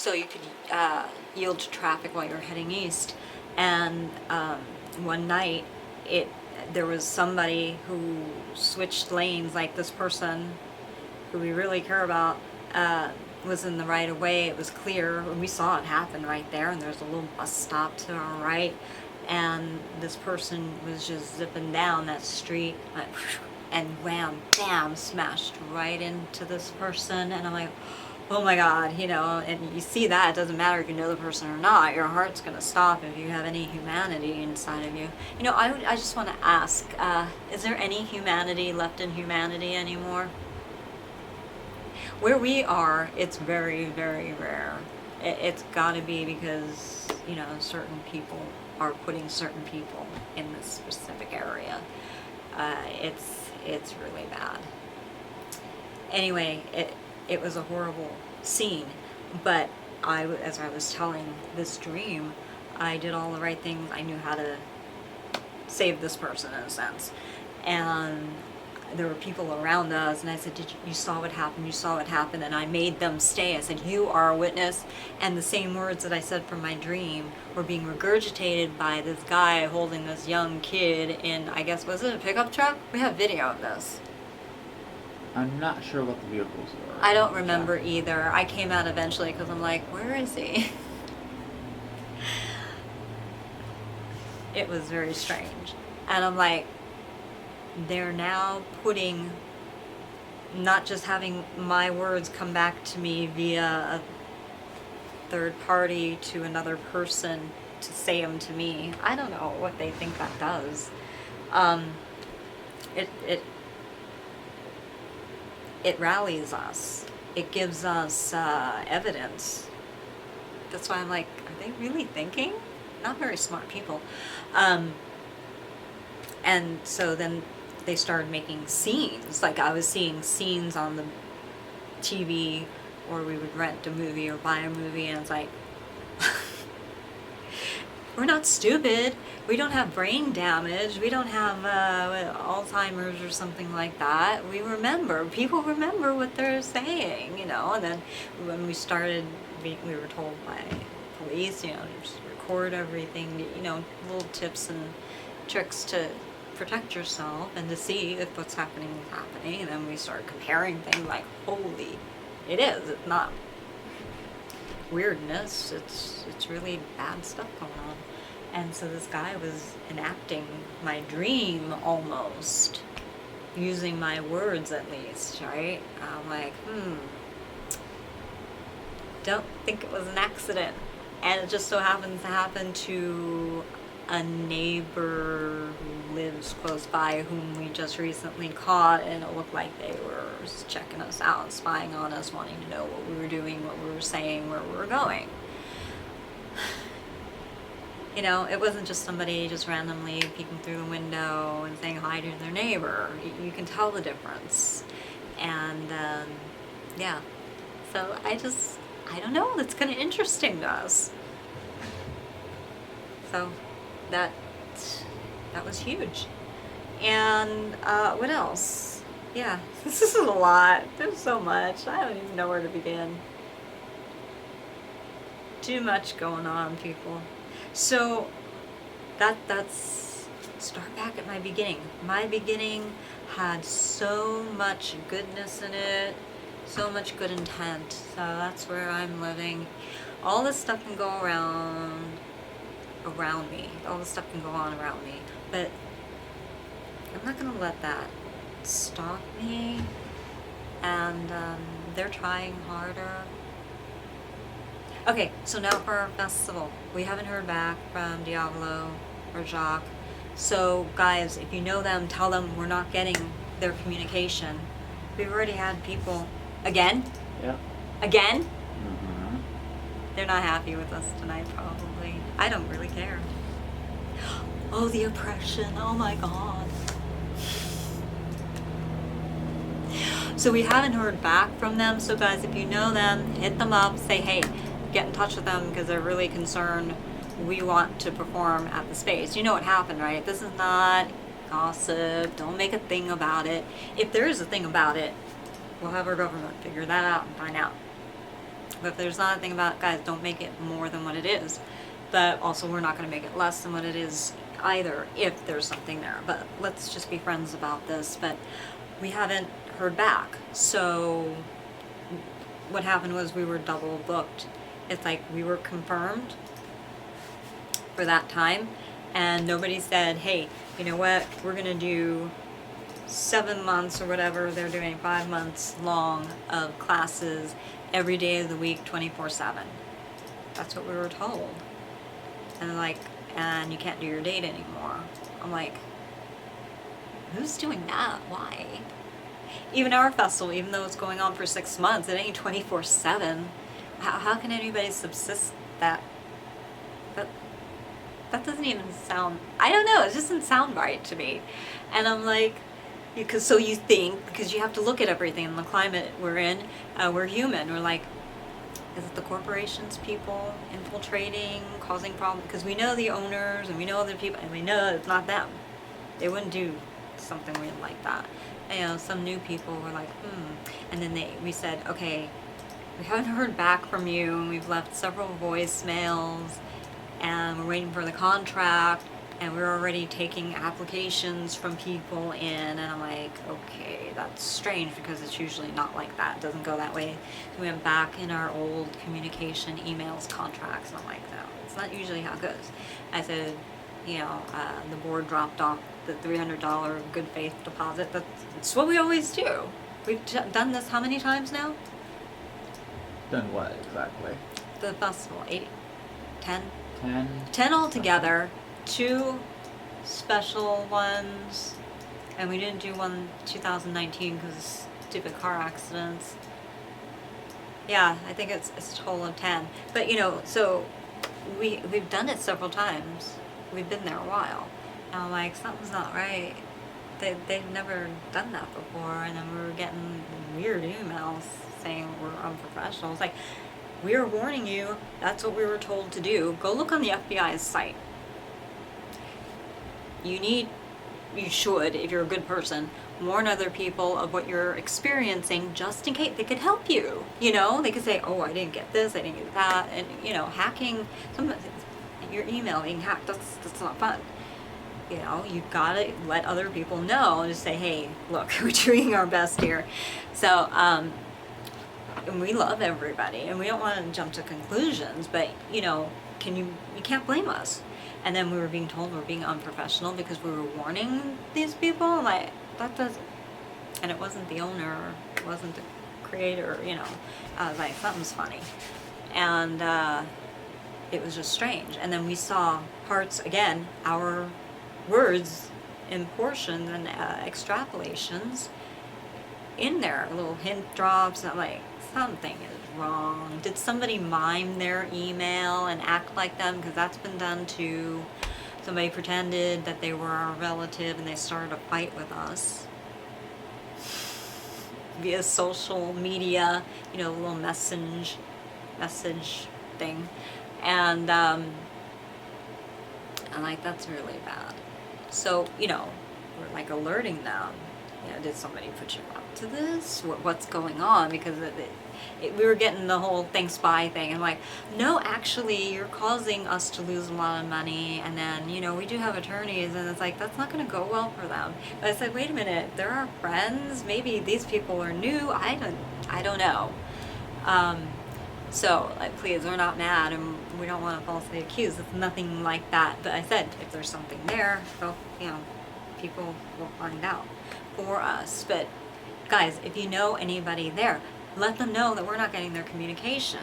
so you could yield to traffic while you're heading east. And one night, there was somebody who switched lanes, like this person who we really care about, was in the right of way. It was clear, and we saw it happen right there, and there's a little bus stop to our right, and this person was just zipping down that street, and wham, bam, smashed right into this person, and I'm like, oh my God, you know, and you see that, it doesn't matter if you know the person or not, your heart's gonna stop if you have any humanity inside of you. You know, I just want to ask, is there any humanity left in humanity anymore? Where we are, it's very, very rare. It's gotta be because, you know, certain people are putting certain people in this specific area. It's really bad. Anyway, it was a horrible scene, but as I was telling this dream, I did all the right things. I knew how to save this person, in a sense. And there were people around us, and I said, you saw what happened, you saw what happened, and I made them stay. I said, you are a witness, and the same words that I said from my dream were being regurgitated by this guy holding this young kid in, I guess, was it a pickup truck? We have video of this. I'm not sure what the vehicles were. I don't remember either. I came out eventually because I'm like, where is he? It was very strange. And I'm like, they're now putting, not just having my words come back to me via a third party to another person to say them to me. I don't know what they think that does. It rallies us. It gives us evidence. That's why I'm like, are they really thinking? Not very smart people. And so then they started making scenes. Like I was seeing scenes on the TV, or we would rent a movie or buy a movie, and it's like, we're not stupid. We don't have brain damage. We don't have Alzheimer's or something like that. We remember. People remember what they're saying, you know. And then when we started, we were told by police, you know, just record everything, you know, little tips and tricks to protect yourself and to see if what's happening is happening. And then we started comparing things like, holy, it is. It's not weirdness. It's really bad stuff going on. And so this guy was enacting my dream almost, using my words at least, right? I'm like, don't think it was an accident. And it just so happens to happen to a neighbor who lives close by, whom we just recently caught, and it looked like they were checking us out, spying on us, wanting to know what we were doing, what we were saying, where we were going. You know, it wasn't just somebody just randomly peeking through the window and saying hi to their neighbor. You can tell the difference. And, yeah. So I don't know, it's kind of interesting to us. So that was huge. And what else? Yeah, this is a lot. There's so much. I don't even know where to begin. Too much going on, people. So that's start back at my beginning. My beginning had so much goodness in it, so much good intent. So that's where I'm living. All this stuff can go around me. All this stuff can go on around me. But I'm not gonna let that stop me. And they're trying harder. Okay, so now for our festival. We haven't heard back from Diablo or Jacques. So guys, if you know them, tell them we're not getting their communication. We've already had people, again? Yeah. Again? Mm-hmm. They're not happy with us tonight, probably. I don't really care. Oh, the oppression, oh my God. So we haven't heard back from them. So guys, if you know them, hit them up, say, hey, get in touch with them because they're really concerned. We want to perform at the space. You know what happened, right? This is not gossip. Don't make a thing about it. If there is a thing about it, we'll have our government figure that out and find out. But if there's not a thing about it, guys, don't make it more than what it is. But also, we're not going to make it less than what it is either if there's something there. But let's just be friends about this. But we haven't heard back. So what happened was we were double booked. It's like we were confirmed for that time, and nobody said, hey, you know what, we're going to do 7 months or whatever they're doing, 5 months long of classes every day of the week, 24/7. That's what we were told. And they're like, and you can't do your date anymore. I'm like, who's doing that? Why? Even our festival, even though it's going on for 6 months, it ain't 24/7. How can anybody subsist that? That doesn't even sound, I don't know, it just doesn't sound right to me. And I'm like, because so you think, because you have to look at everything in the climate we're in, we're human. We're like, is it the corporations, people infiltrating, causing problems? Because we know the owners and we know other people, and we know it's not them. They wouldn't do something weird like that. And, you know, some new people were like, and then we said, okay, we haven't heard back from you, and we've left several voicemails, and we're waiting for the contract, and we're already taking applications from people in, and I'm like, okay, that's strange, because it's usually not like that. It doesn't go that way. So we went back in our old communication emails, contracts, and I'm like, no, it's not usually how it goes. I said, you know, the board dropped off the $300 good faith deposit. That's what we always do. We've done this how many times now? Done what exactly? The festival, 8, 10? 10 altogether, 2 special ones, and we didn't do one 2019 because of stupid car accidents. Yeah, I think it's a total of 10. But you know, so we've done it several times. We've been there a while. And I'm like, something's not right. They've never done that before, and then we were getting weird emails saying we're unprofessional. It's like, we are warning you, that's what we were told to do. Go look on the FBI's site. You should, if you're a good person, warn other people of what you're experiencing, just in case they could help you. You know, they could say, oh, I didn't get this, I didn't get that. And, you know, hacking, your email being hacked, that's not fun. You know, you've got to let other people know and just say, hey, look, we're doing our best here. So, and we love everybody, and we don't want to jump to conclusions, but, you know, you can't blame us. And then we were being told we're being unprofessional because we were warning these people. I'm like, that doesn't, and it wasn't the owner, it wasn't the creator, you know. I was like, something's funny. And it was just strange. And then we saw parts, again, our words in portions and extrapolations in there, little hint drops, and I'm like, something is wrong. Did somebody mime their email and act like them? Because that's been done too. Somebody pretended that they were our relative and they started a fight with us via social media, you know, a little message thing. And I'm like, that's really bad. So, you know, we're like alerting them. You know, did somebody put you up to this? What's going on? Because we were getting the whole think spy thing. And like, no, actually, you're causing us to lose a lot of money. And then, you know, we do have attorneys. And it's like, that's not going to go well for them. But I said, wait a minute, they're our friends. Maybe these people are new. I don't know. So, like, please, we're not mad. And we don't want to falsely accuse. It's nothing like that. But I said, if there's something there, so, you know, people will find out for us. But guys, if you know anybody there, let them know that we're not getting their communication.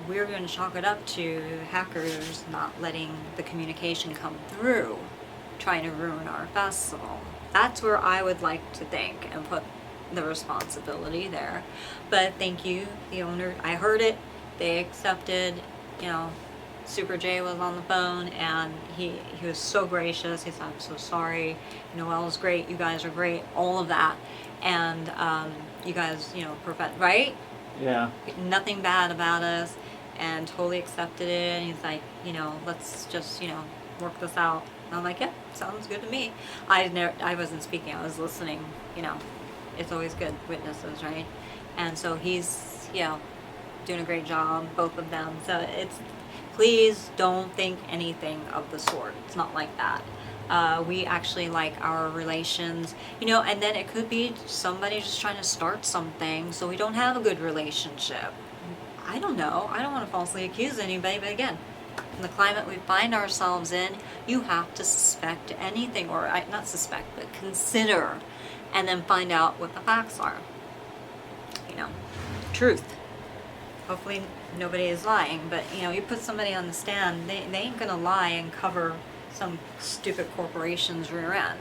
We're going to chalk it up to hackers not letting the communication come through, trying to ruin our festival. That's where I would like to think and put the responsibility there. But thank you, the owner. I heard it. They accepted. You know, Super J was on the phone, and he was so gracious. He said, I'm so sorry. Noelle's great. You guys are great. All of that. And you guys, you know, right? Yeah. Nothing bad about us, and totally accepted it. And he's like, you know, let's just, you know, work this out. And I'm like, yeah, sounds good to me. I wasn't speaking. I was listening. You know, it's always good witnesses, right? And so he's, you know, doing a great job, both of them. So please don't think anything of the sort. It's not like that. We actually like our relations, and then it could be somebody just trying to start something so we don't have a good relationship. I don't know. I don't want to falsely accuse anybody, but again, in the climate we find ourselves in, you have to suspect anything, or not suspect, but consider, and then find out what the facts are. Truth. Hopefully nobody is lying, but you put somebody on the stand, they ain't gonna lie and cover some stupid corporation's rear end.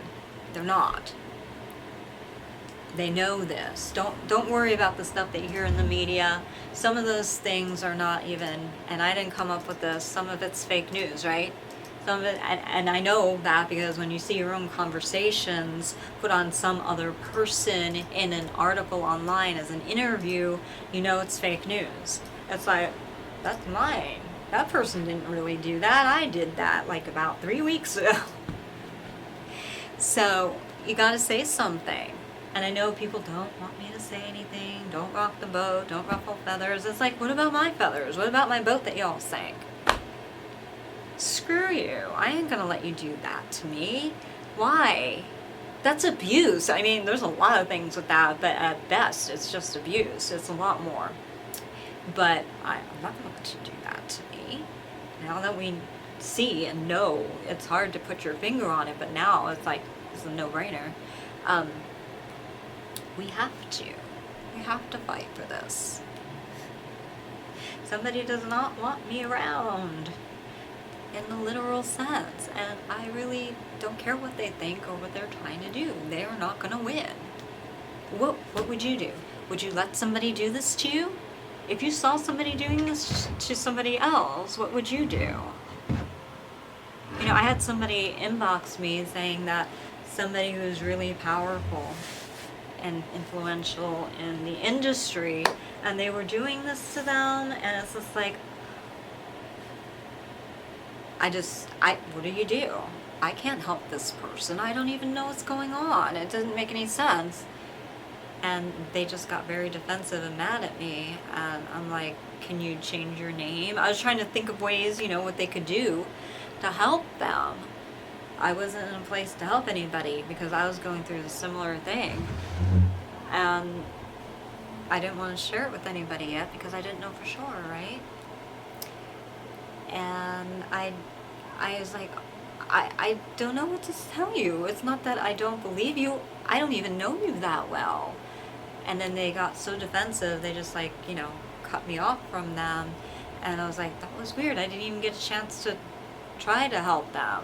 They're not. They know this. Don't worry about the stuff that you hear in the media. Some of those things are not even, and I didn't come up with this, some of it's fake news, right? Some of it, and I know that because when you see your own conversations put on some other person in an article online as an interview, it's fake news. It's like, that's mine. That person didn't really do that. I did that like about 3 weeks ago. So you gotta say something. And I know people don't want me to say anything. Don't rock the boat. Don't ruffle feathers. It's like, what about my feathers? What about my boat that y'all sank? Screw you. I ain't gonna let you do that to me. Why? That's abuse. I mean, there's a lot of things with that, but at best, it's just abuse. It's a lot more. But I'm not gonna let you do that to me. Now that we see and know, it's hard to put your finger on it, but now it's like, it's a no-brainer. We have to. We have to fight for this. Somebody does not want me around in the literal sense, and I really don't care what they think or what they're trying to do. They are not going to win. What would you do? Would you let somebody do this to you? If you saw somebody doing this to somebody else, what would you do? I had somebody inbox me saying that somebody who's really powerful and influential in the industry, and they were doing this to them, and it's just like, what do you do? I can't help this person. I don't even know what's going on. It doesn't make any sense. And they just got very defensive and mad at me, and I'm like, can you change your name? I was trying to think of ways, what they could do to help them. I wasn't in a place to help anybody because I was going through a similar thing, and I didn't want to share it with anybody yet because I didn't know for sure, right? And I was like, I don't know what to tell you. It's not that I don't believe you. I don't even know you that well. And then they got so defensive, they just cut me off from them. And I was like, that was weird. I didn't even get a chance to try to help them.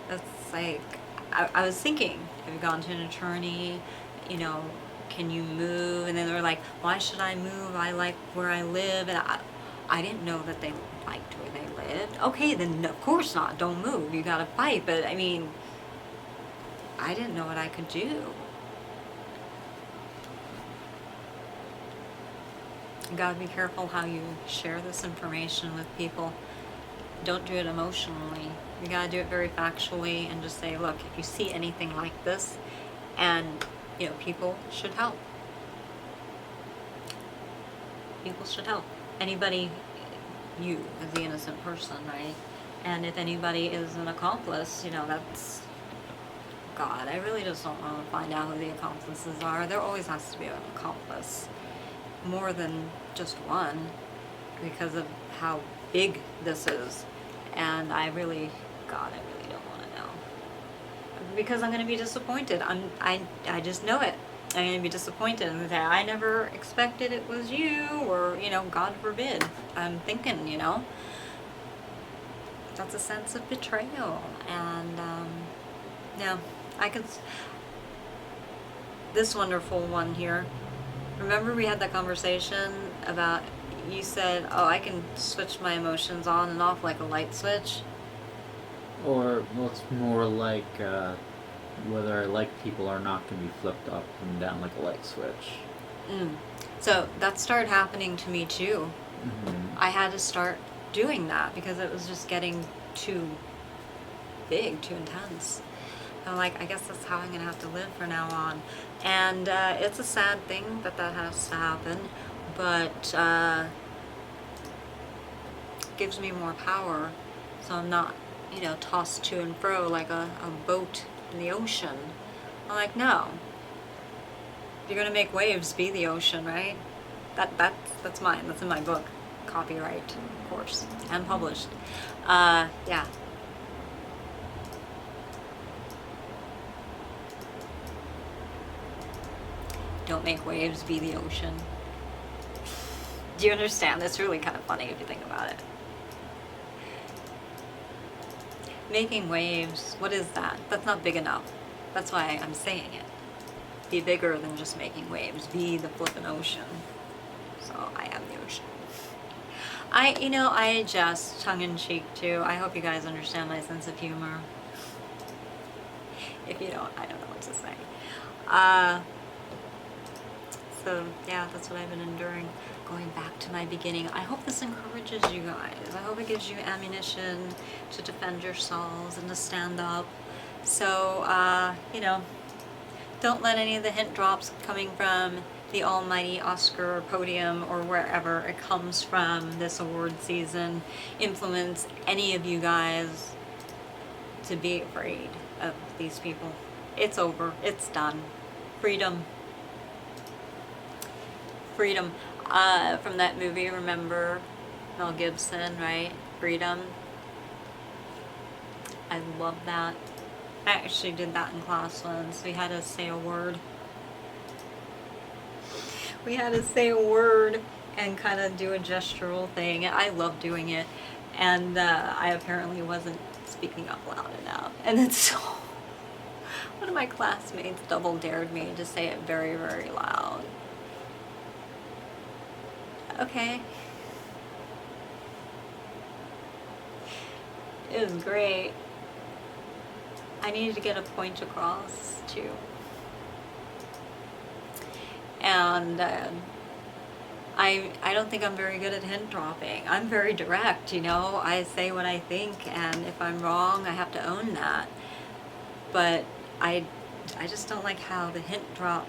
It's like, I was thinking, have you gone to an attorney? Can you move? And then they were like, why should I move? I like where I live. And I didn't know that they liked where they lived. Okay, then of course not. Don't move. You gotta fight. But I mean, I didn't know what I could do. You gotta be careful how you share this information with people. Don't do it emotionally. You gotta do it very factually and just say, look, if you see anything like this, and people should help. People should help. Anybody, you as the innocent person, right? And if anybody is an accomplice, that's God. I really just don't want to find out who the accomplices are. There always has to be an accomplice. More than just one, because of how big this is. And I really don't want to know. Because I'm going to be disappointed. I just know it. I'm going to be disappointed and say, I never expected it was you, or, God forbid. I'm thinking, that's a sense of betrayal. And, this wonderful one here. Remember we had that conversation about, you said, oh, I can switch my emotions on and off like a light switch? Or, well, it's more like whether I like people or not can be flipped up and down like a light switch. So that started happening to me too. Mm-hmm. I had to start doing that because it was just getting too big, too intense. I'm like, I guess that's how I'm going to have to live from now on. And it's a sad thing that has to happen. But gives me more power, so I'm not, you know, tossed to and fro like a boat in the ocean. I'm like, no. If you're gonna make waves, be the ocean, right? That's mine. That's in my book. Copyright, of course, and published. Yeah. Don't make waves, be the ocean. Do you understand? It's really kind of funny if you think about it. Making waves, what is that? That's not big enough. That's why I'm saying it. Be bigger than just making waves. Be the flippin' ocean. So I am the ocean. I adjust tongue-in-cheek too. I hope you guys understand my sense of humor. If you don't, I don't know what to say. So yeah, that's what I've been enduring. Going back to my beginning. I hope this encourages you guys. I hope it gives you ammunition to defend yourselves and to stand up. So, don't let any of the hint drops coming from the almighty Oscar podium or wherever it comes from this award season influence any of you guys to be afraid of these people. It's over. It's done. Freedom. Freedom. From that movie, remember Mel Gibson, right? Freedom. I love that. I actually did that in class once. We had to say a word. We had to say a word and kind of do a gestural thing. I love doing it. And I apparently wasn't speaking up loud enough. And then so one of my classmates double dared me to say it very, very loud. Okay. It was great. I needed to get a point across too. And I don't think I'm very good at hint dropping. I'm very direct, you know. I say what I think, and if I'm wrong, I have to own that. But I just don't like how the hint drop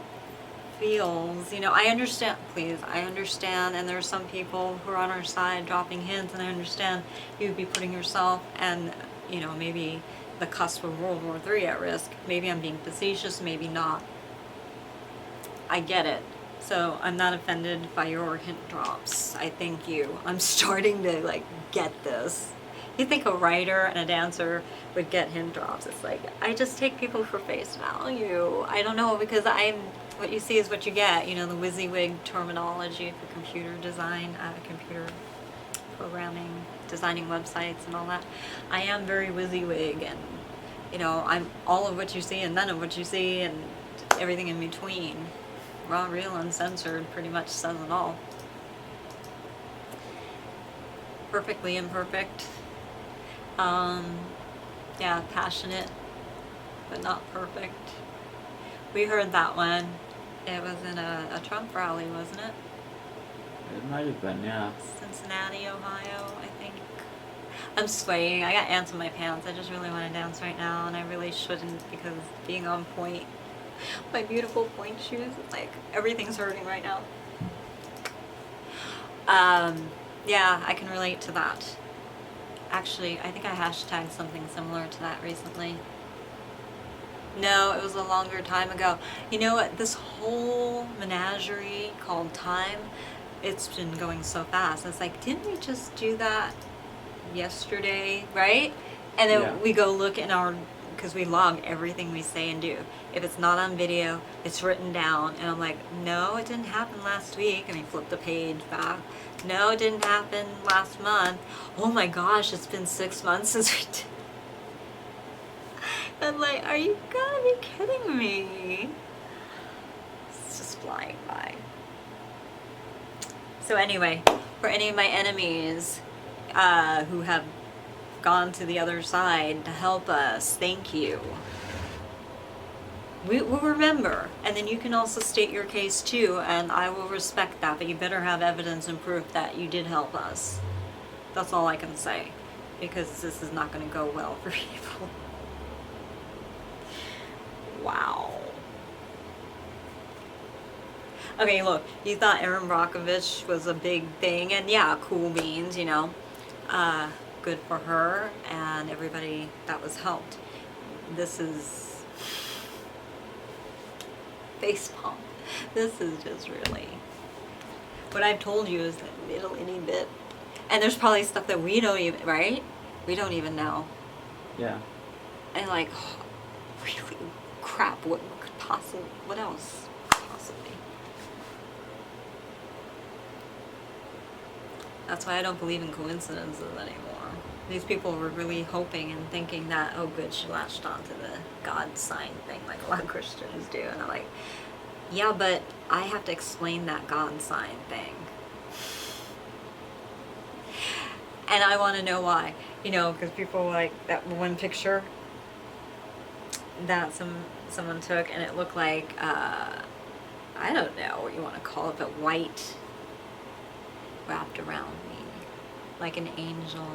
feels. You know, I understand, please, I understand, and there are some people who are on our side dropping hints, and I understand you'd be putting yourself and, you know, maybe the cusp of World War III at risk. Maybe I'm being facetious, maybe not. I get it. So I'm not offended by your hint drops. I thank you. I'm starting to like get this. You think a writer and a dancer would get hint drops. It's like, I just take people for face value. I don't know, because what you see is what you get. You know, the WYSIWYG terminology for computer design, computer programming, designing websites and all that. I am very WYSIWYG, and you know, I'm all of what you see and none of what you see and everything in between. Raw, real, uncensored pretty much says it all. Perfectly imperfect. Yeah, passionate, but not perfect. We heard that one. It was in a Trump rally, wasn't it? It might have been, yeah. Cincinnati, Ohio, I think. I'm swaying. I got ants in my pants. I just really want to dance right now, and I really shouldn't, because being on point, my beautiful point shoes, it's like everything's hurting right now. Yeah, I can relate to that. Actually, I think I hashtagged something similar to that recently. No, it was a longer time ago. You know what? This whole menagerie called time, it's been going so fast. It's like, didn't we just do that yesterday, right? And then we go look in our, because we log everything we say and do. If it's not on video, it's written down. And I'm like, no, it didn't happen last week. And we flip the page back. No, it didn't happen last month. Oh my gosh, it's been 6 months since we did. I'm like, are you gonna be kidding me? It's just flying by. So anyway, for any of my enemies who have gone to the other side to help us, thank you. We will remember, and then you can also state your case too, and I will respect that, but you better have evidence and proof that you did help us. That's all I can say, because this is not going to go well for people. Wow. Okay, look, you thought Aaron Brockovich was a big thing, and yeah, cool beans, you know. Good for her and everybody that was helped. This is facepalm. This is just really, what I've told you is that little itty bit. And there's probably stuff that we don't even, right? We don't even know. Yeah. And like, really crap, what could possibly, what else possibly? That's why I don't believe in coincidences anymore. These people were really hoping and thinking that, oh good, she latched onto the God sign thing like a lot of Christians do. And I'm like, yeah, but I have to explain that God sign thing. And I want to know why. You know, because people like that one picture that someone took, and it looked like, I don't know what you want to call it, but white wrapped around me. Like an angel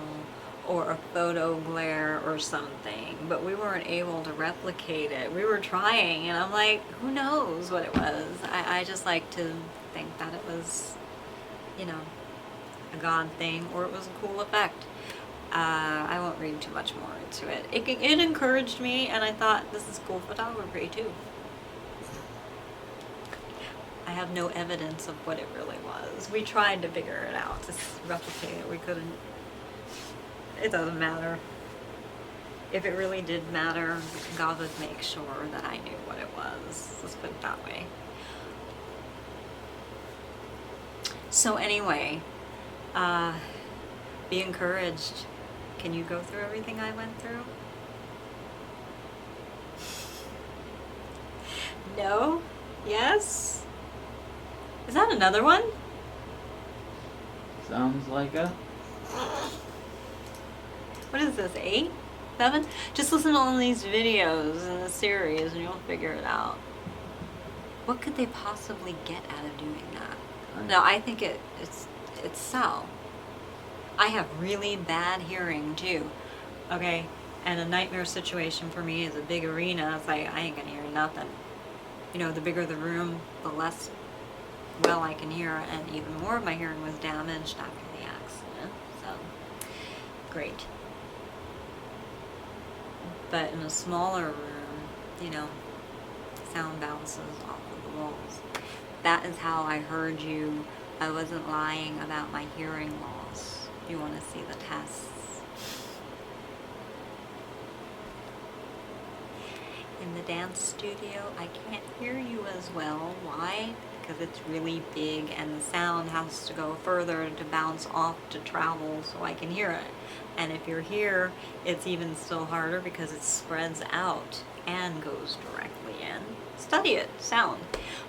or a photo glare or something. But we weren't able to replicate it. We were trying, and I'm like, who knows what it was? I just like to think that it was, you know, a God thing, or it was a cool effect. I won't read too much more into it. It encouraged me, and I thought, this is cool photography too. I have no evidence of what it really was. We tried to figure it out, to replicate it. We couldn't. It doesn't matter. If it really did matter, God would make sure that I knew what it was. Let's put it that way. So anyway, be encouraged. Can you go through everything I went through? No? Yes? Is that another one? Sounds like a... What is this, 8? 7? Just listen to all these videos in the series and you'll figure it out. What could they possibly get out of doing that? No, I think it's so. I have really bad hearing too, okay? And a nightmare situation for me is a big arena. It's like, I ain't gonna hear nothing. You know, the bigger the room, the less well I can hear, and even more of my hearing was damaged after the accident, so great. But in a smaller room, you know, sound bounces off of the walls. That is how I heard you. I wasn't lying about my hearing loss. You want to see the tests? In the dance studio, I can't hear you as well. Why? Because it's really big and the sound has to go further to bounce off to travel so I can hear it. And if you're here, it's even still harder because it spreads out and goes directly in. Study it, sound.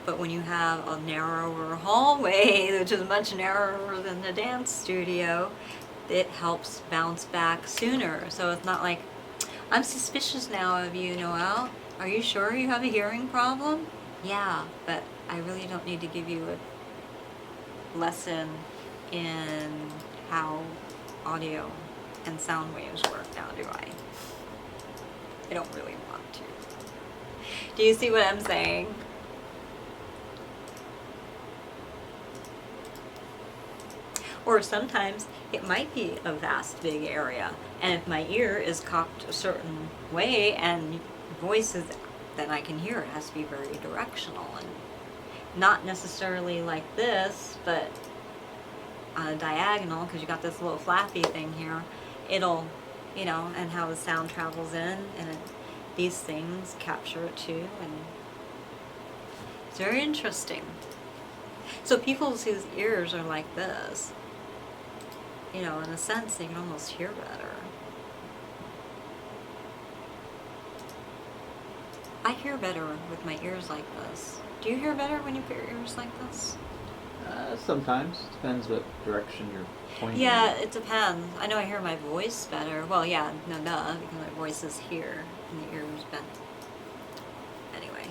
But when you have a narrower hallway, which is much narrower than the dance studio, it helps bounce back sooner. So it's not like, I'm suspicious now of you, Noelle. Are you sure you have a hearing problem? Yeah, but I really don't need to give you a lesson in how audio and sound waves work now, do I? I don't really want to. Do you see what I'm saying? Or sometimes it might be a vast big area, and if my ear is cocked a certain way and voices, then I can hear it has to be very directional and not necessarily like this, but on a diagonal, because you got this little flappy thing here. It'll, you know, and how the sound travels in, and these things capture it too, and it's very interesting. So people whose ears are like this, you know, in a sense, they can almost hear better. I hear better with my ears like this. Do you hear better when you put your ears like this? Sometimes. Depends what direction you're pointing. Yeah, it depends. I know I hear my voice better. Well, yeah, no duh, because my voice is here and the ear is bent. Anyway.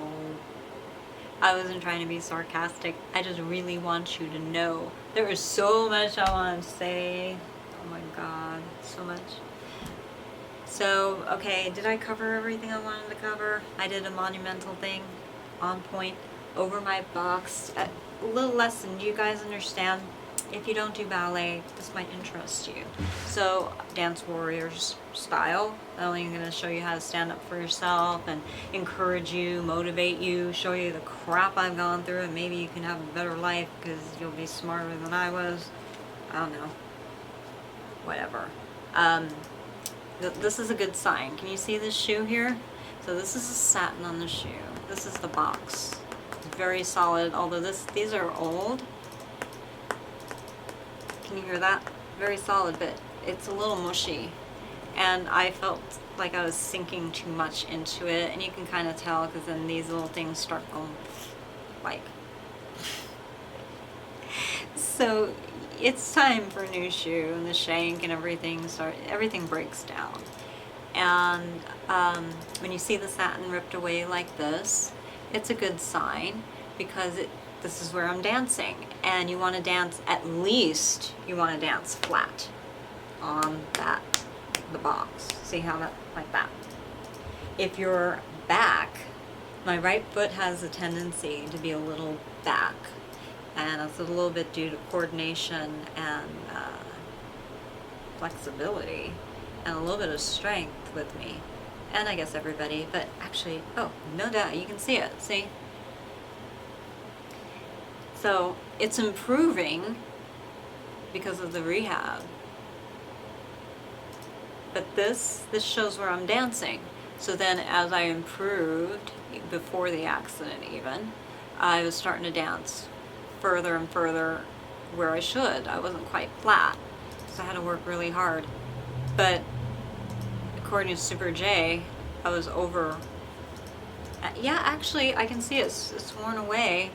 Oh. I wasn't trying to be sarcastic. I just really want you to know. There is so much I want to say. Oh my God, so much. So, okay, did I cover everything I wanted to cover? I did a monumental thing, on point. over my box. A little lesson, do you guys understand? If you don't do ballet, this might interest you. So, DanceWarrior's style, not only going to show you how to stand up for yourself and encourage you, motivate you, show you the crap I've gone through, and maybe you can have a better life because you'll be smarter than I was. I don't know. Whatever. This is a good sign. Can you see this shoe here? So this is the satin on the shoe. This is the box. It's very solid, although these are old. Can you hear that? Very solid, but it's a little mushy. And I felt like I was sinking too much into it, and you can kind of tell because then these little things start going like. So it's time for a new shoe, and the shank and everything breaks down. And when you see the satin ripped away like this, it's a good sign because this is where I'm dancing, and you want to dance, at least you want to dance flat on the box. See how that, like that. If you're back, my right foot has a tendency to be a little back, and it's a little bit due to coordination and flexibility and a little bit of strength with me, and I guess everybody, but actually, oh, no doubt, you can see it, see? So it's improving because of the rehab. But this shows where I'm dancing. So then as I improved, before the accident even, I was starting to dance further and further where I should. I wasn't quite flat, so I had to work really hard. But according to Super J, I was over. Yeah, actually, I can see it's worn away.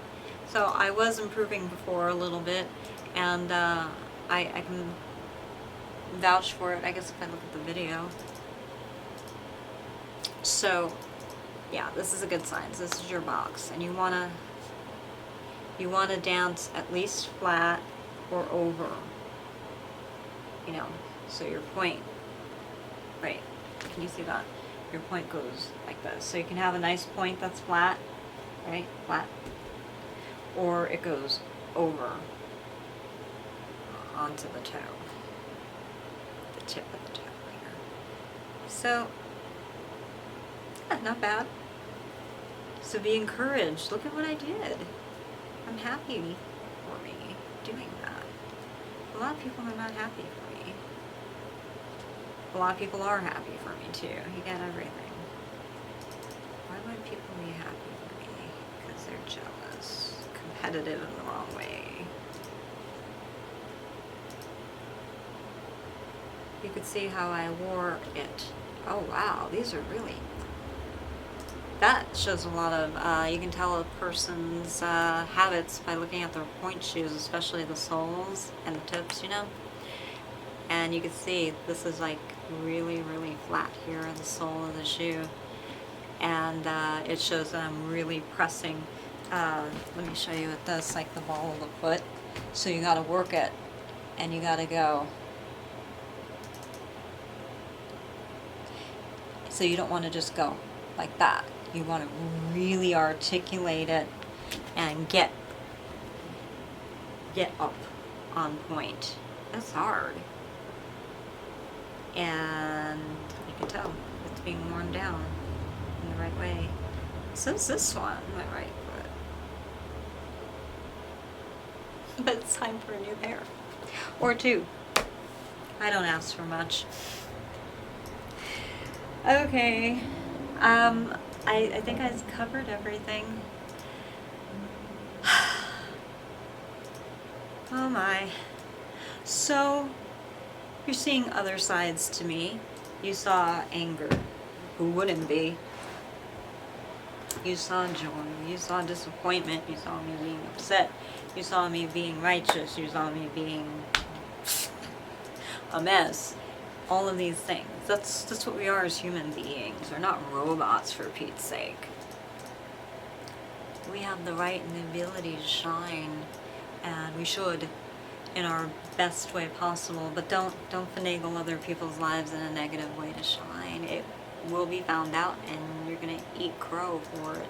So I was improving before a little bit, and I can vouch for it, I guess, if I look at the video. So, yeah, this is a good sign. So this is your box, and you wanna dance at least flat or over. You know, so your point, right? Can you see that? Your point goes like this. So you can have a nice point that's flat, right? Flat. Or it goes over onto the toe, the tip of the toe here. So, yeah, not bad. So be encouraged. Look at what I did. I'm happy for me doing that. A lot of people are not happy for me. A lot of people are happy for me too. You get everything. Why would people be happy for me? Because they're jealous. Competitive in the wrong way. You could see how I wore it. Oh wow, these are really, that shows a lot of, you can tell a person's habits by looking at their point shoes, especially the soles and the tips, you know. And you can see this is like really, really flat here on the sole of the shoe. And it shows that I'm really pressing. Let me show you with this, like the ball of the foot. So you gotta work it, and you gotta go. So you don't want to just go like that. You want to really articulate it and get up on point. That's hard. And you can tell it's being worn down in the right way. So is this one, my right foot. But it's time for a new pair. Or two. I don't ask for much. Okay. I think I've covered everything. Oh my. So, you're seeing other sides to me. You saw anger. Who wouldn't be? You saw joy. You saw disappointment. You saw me being upset. You saw me being righteous. You saw me being a mess. All of these things. That's what we are as human beings. We're not robots, for Pete's sake. We have the right and the ability to shine, and we should, in our best way possible. But don't finagle other people's lives in a negative way to shine. It will be found out, and you're gonna eat crow for it.